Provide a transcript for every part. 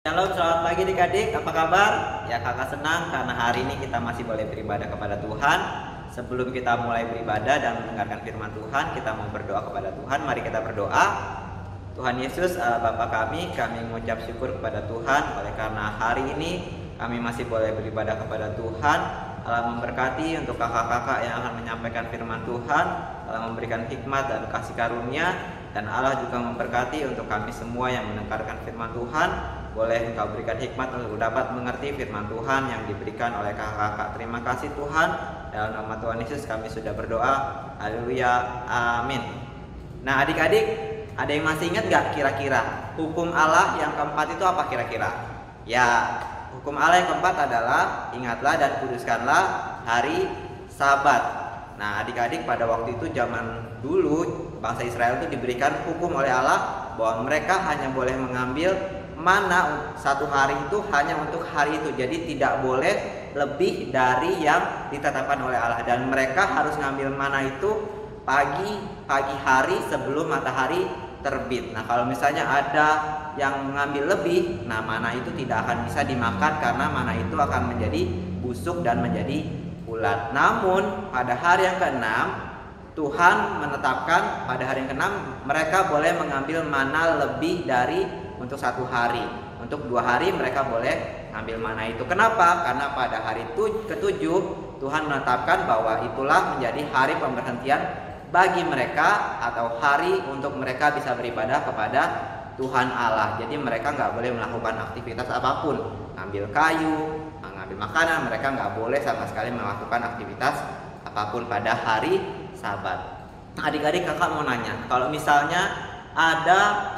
Shalom, selamat pagi adik-adik, apa kabar? Ya kakak senang karena hari ini kita masih boleh beribadah kepada Tuhan. Sebelum kita mulai beribadah dan mendengarkan firman Tuhan, kita mau berdoa kepada Tuhan. Mari kita berdoa. Tuhan Yesus, Bapa kami mengucap syukur kepada Tuhan oleh karena hari ini kami masih boleh beribadah kepada Tuhan. Allah memberkati untuk kakak-kakak yang akan menyampaikan firman Tuhan. Allah memberikan hikmat dan kasih karunia, dan Allah juga memberkati untuk kami semua yang mendengarkan firman Tuhan. Boleh Engkau berikan hikmat untuk dapat mengerti firman Tuhan yang diberikan oleh kakak-kakak. Terima kasih Tuhan. Dalam nama Tuhan Yesus kami sudah berdoa. Haleluya, amin. Nah adik-adik, ada yang masih ingat gak kira-kira hukum Allah yang keempat itu apa kira-kira? Ya, hukum Allah yang keempat adalah ingatlah dan kuduskanlah hari Sabat. Nah adik-adik, pada waktu itu zaman dulu bangsa Israel itu diberikan hukum oleh Allah bahwa mereka hanya boleh mengambil mana satu hari itu hanya untuk hari itu. Jadi tidak boleh lebih dari yang ditetapkan oleh Allah, dan mereka harus ngambil mana itu pagi hari sebelum matahari terbit. Nah kalau misalnya ada yang mengambil lebih, nah mana itu tidak akan bisa dimakan karena mana itu akan menjadi busuk dan menjadi ulat. Namun pada hari yang keenam Tuhan menetapkan pada hari yang keenam mereka boleh mengambil mana lebih dari untuk satu hari. Untuk 2 hari mereka boleh ngambil mana itu. Kenapa? Karena pada hari ketujuh Tuhan menetapkan bahwa itulah menjadi hari pemberhentian bagi mereka, atau hari untuk mereka bisa beribadah kepada Tuhan Allah. Jadi mereka nggak boleh melakukan aktivitas apapun, ngambil kayu, ngambil makanan, mereka nggak boleh sama sekali melakukan aktivitas apapun pada hari Sabat. Adik-adik, kakak mau nanya, kalau misalnya ada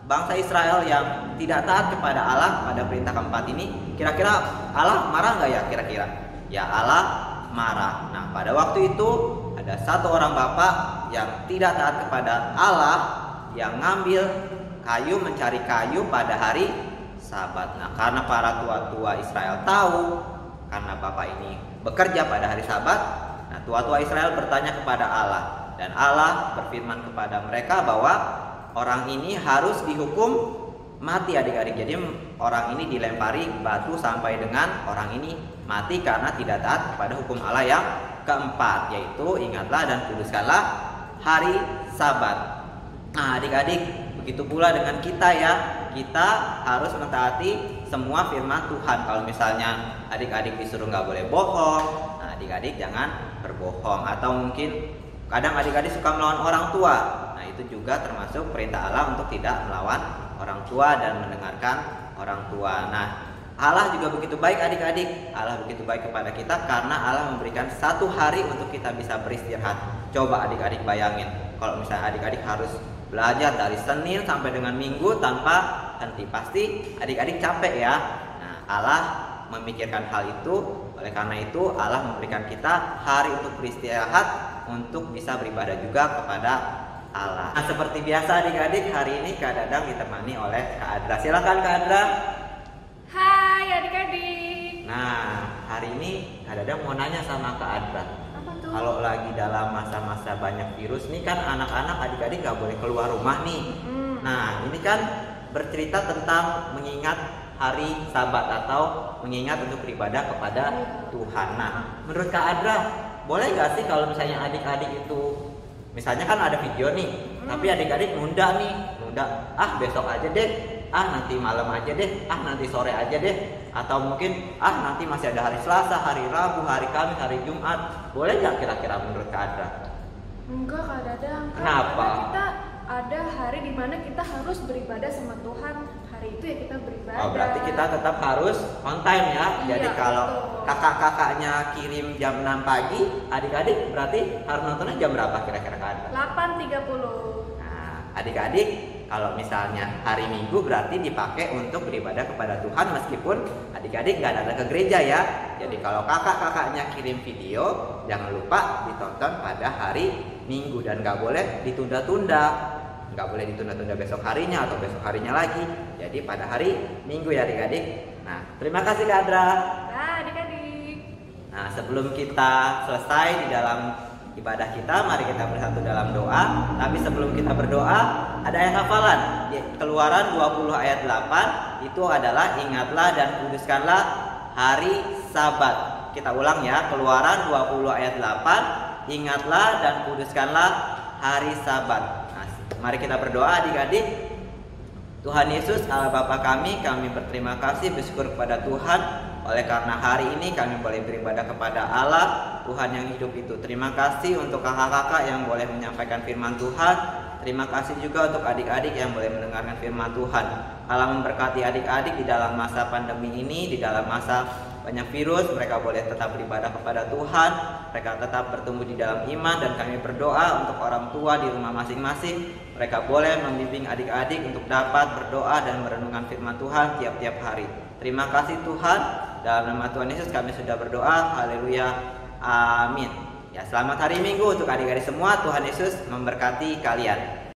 bangsa Israel yang tidak taat kepada Allah pada perintah keempat ini, kira-kira Allah marah nggak ya kira-kira? Ya Allah marah. Nah pada waktu itu ada satu orang bapak yang tidak taat kepada Allah, yang ngambil kayu, mencari kayu pada hari Sabat. Nah karena para tua-tua Israel tahu karena bapak ini bekerja pada hari Sabat, nah tua-tua Israel bertanya kepada Allah, dan Allah berfirman kepada mereka bahwa orang ini harus dihukum mati adik-adik. Jadi orang ini dilempari batu sampai dengan orang ini mati karena tidak taat kepada hukum Allah yang keempat, yaitu ingatlah dan kuduskanlah hari Sabat. Nah adik-adik, begitu pula dengan kita ya. Kita harus mentaati semua firman Tuhan. Kalau misalnya adik-adik disuruh nggak boleh bohong, nah adik-adik jangan berbohong. Atau mungkin kadang adik-adik suka melawan orang tua, nah itu juga termasuk perintah Allah untuk tidak melawan orang tua dan mendengarkan orang tua. Nah Allah juga begitu baik adik-adik. Allah begitu baik kepada kita karena Allah memberikan satu hari untuk kita bisa beristirahat. Coba adik-adik bayangin, kalau misalnya adik-adik harus belajar dari Senin sampai dengan Minggu tanpa henti, pasti adik-adik capek ya. Nah Allah memikirkan hal itu. Oleh karena itu Allah memberikan kita hari untuk beristirahat, untuk bisa beribadah juga kepada Allah. Nah seperti biasa adik-adik, hari ini Kak Dadang ditemani oleh Kak Adra. Silakan Kak Adra. Hai adik-adik. Nah hari ini Kak Dadang mau nanya sama Kak Adra. Apa tuh? Kalau lagi dalam masa-masa banyak virus nih kan, anak-anak adik-adik nggak boleh keluar rumah nih. Nah ini kan bercerita tentang mengingat hari Sabat atau mengingat untuk beribadah kepada Tuhan. Nah menurut Kak Adra, boleh gak sih kalau misalnya adik-adik itu, misalnya kan ada video nih, tapi adik-adik nunda, besok aja deh, nanti malam aja deh, nanti sore aja deh, atau mungkin nanti masih ada hari Selasa, hari Rabu, hari Kamis, hari Jumat. Boleh gak kira-kira menurut Kak Adra? Enggak Kak Dadang. Kenapa? Karena kita ada hari dimana kita harus beribadah sama Tuhan. Hari itu ya kita beribadah. Oh berarti kita tetap harus on time ya. Jadi Iya, kalau betul. kakak-kakaknya kirim jam 6 pagi, adik-adik berarti harus nontonnya jam berapa kira-kira Kak Adra? 8.30. Nah adik-adik, kalau misalnya hari Minggu berarti dipakai untuk beribadah kepada Tuhan, meskipun adik-adik nggak datang ke gereja ya. Jadi kalau kakak-kakaknya kirim video, jangan lupa ditonton pada hari Minggu, dan nggak boleh ditunda-tunda. Nggak boleh ditunda-tunda besok harinya atau besok harinya lagi. Jadi pada hari Minggu ya adik-adik. Nah terima kasih Kak Adra. Nah adik-adik. Nah sebelum kita selesai di dalam ibadah kita, mari kita bersatu dalam doa. Tapi sebelum kita berdoa, ada ayat hafalan. Di Keluaran 20 ayat 8 itu adalah ingatlah dan kuduskanlah hari Sabat. Kita ulang ya, Keluaran 20 ayat 8, ingatlah dan kuduskanlah hari Sabat. Nah, mari kita berdoa adik-adik. Tuhan Yesus, Allah Bapa kami berterima kasih, bersyukur kepada Tuhan oleh karena hari ini kami boleh beribadah kepada Allah, Tuhan yang hidup itu. Terima kasih untuk kakak-kakak yang boleh menyampaikan firman Tuhan. Terima kasih juga untuk adik-adik yang boleh mendengarkan firman Tuhan. Allah memberkati adik-adik di dalam masa pandemi ini, di dalam masa banyak virus, mereka boleh tetap beribadah kepada Tuhan, mereka tetap bertumbuh di dalam iman. Dan kami berdoa untuk orang tua di rumah masing-masing, mereka boleh membimbing adik-adik untuk dapat berdoa dan merenungkan firman Tuhan tiap-tiap hari. Terima kasih Tuhan, dalam nama Tuhan Yesus kami sudah berdoa, haleluya, amin. Ya, selamat hari Minggu untuk adik-adik semua, Tuhan Yesus memberkati kalian.